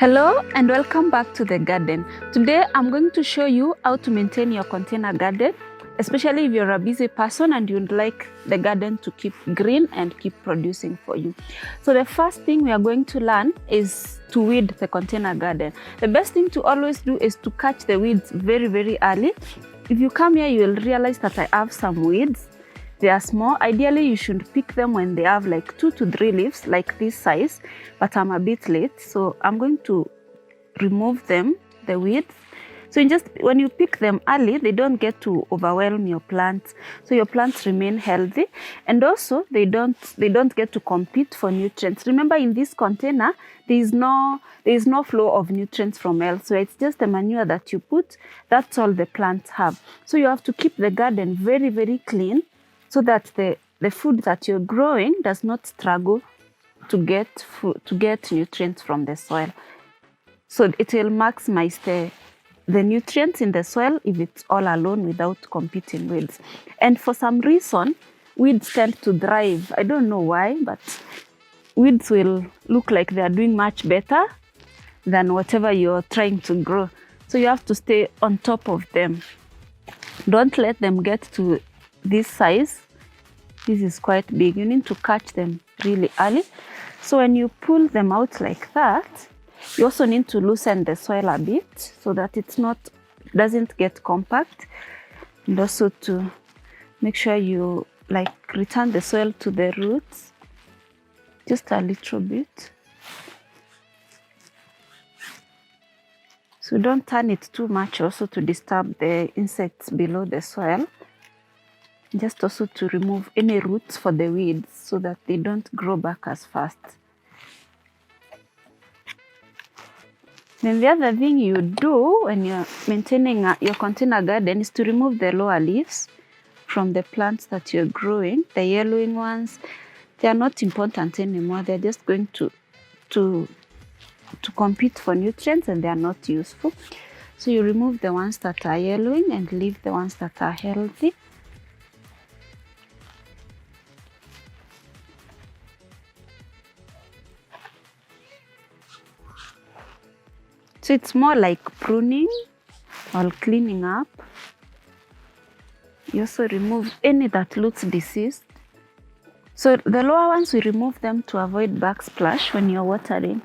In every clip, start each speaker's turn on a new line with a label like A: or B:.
A: Hello and welcome back to the garden. Today I'm going to show you how to maintain your container garden, especially if you're a busy person and you'd like the garden to keep green and keep producing for you. So the first thing we are going to learn is to weed the container garden. The best thing to always do is to catch the weeds very early. If you come here, you will realize that I have some weeds. They are small. Ideally, you should pick them when they have like 2 to 3 leaves, like this size, but I'm a bit late, so I'm going to remove them, the weeds. So when you pick them early, they don't get to overwhelm your plants, so your plants remain healthy, and also they don't get to compete for nutrients. Remember, in this container, there is no flow of nutrients from elsewhere. It's just the manure that you put. That's all the plants have. So you have to keep the garden very clean, so that the food that you're growing does not struggle to get nutrients from the soil. So it will maximize the nutrients in the soil if it's all alone without competing weeds. And for some reason, weeds tend to thrive. I don't know why, but weeds will look like they are doing much better than whatever you're trying to grow. So you have to stay on top of them. Don't let them get to this size. This is quite big. You need to catch them really early. So when you pull them out like that, you also need to loosen the soil a bit so that it doesn't get compact, and also to make sure you return the soil to the roots just a little bit. So don't turn it too much also to disturb the insects below the soil. Just also to remove any roots for the weeds so that they don't grow back as fast. Then the other thing you do when you're maintaining your container garden is to remove the lower leaves from the plants that you're growing. The yellowing ones, they are not important anymore. They're just going to compete for nutrients, and they are not useful. So you remove the ones that are yellowing and leave the ones that are healthy. So it's more like pruning or cleaning up. You also remove any that looks diseased. So the lower ones, we remove them to avoid backsplash when you're watering.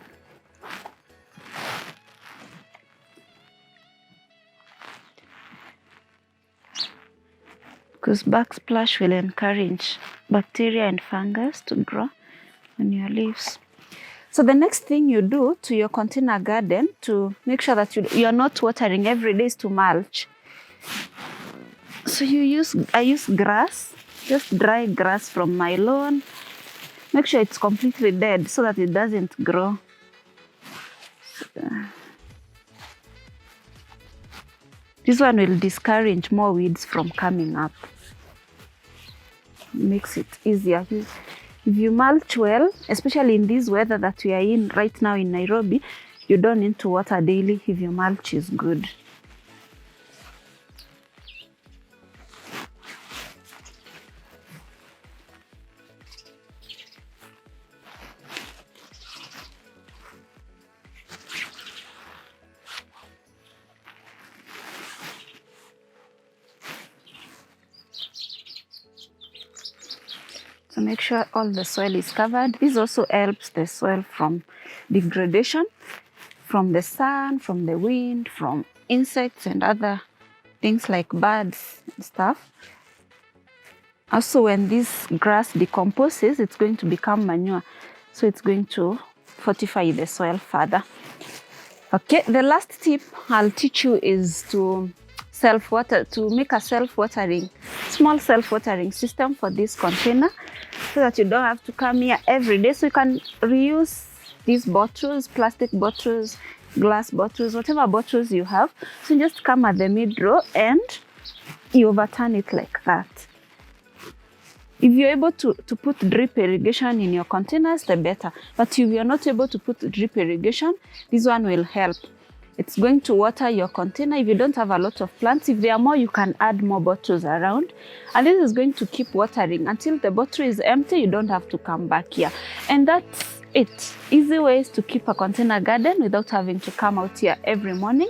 A: Because backsplash will encourage bacteria and fungus to grow on your leaves. So the next thing you do to your container garden to make sure that you're not watering every day is to mulch. So I use grass, just dry grass from my lawn. Make sure it's completely dead so that it doesn't grow. This one will discourage more weeds from coming up. Makes it easier. If you mulch well, especially in this weather that we are in right now in Nairobi, you don't need to water daily if your mulch is good. So make sure all the soil is covered. This also helps the soil from degradation, from the sun, from the wind, from insects and other things like birds and stuff. Also, when this grass decomposes, it's going to become manure. So it's going to fortify the soil further. Okay, the last tip I'll teach you is to make a small self-watering system for this container, so that you don't have to come here every day. So you can reuse these bottles, plastic bottles, glass bottles, whatever bottles you have. So you just come at the mid-row and you overturn it like that. If you're able to put drip irrigation in your containers, the better. But if you're not able to put drip irrigation, this one will help. It's going to water your container. If you don't have a lot of plants, if there are more, you can add more bottles around. And this is going to keep watering until the bottle is empty. You don't have to come back here. And that's it. Easy ways to keep a container garden without having to come out here every morning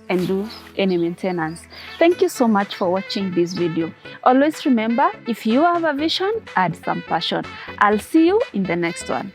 A: and do any maintenance. Thank you so much for watching this video. Always remember, if you have a vision, add some passion. I'll see you in the next one.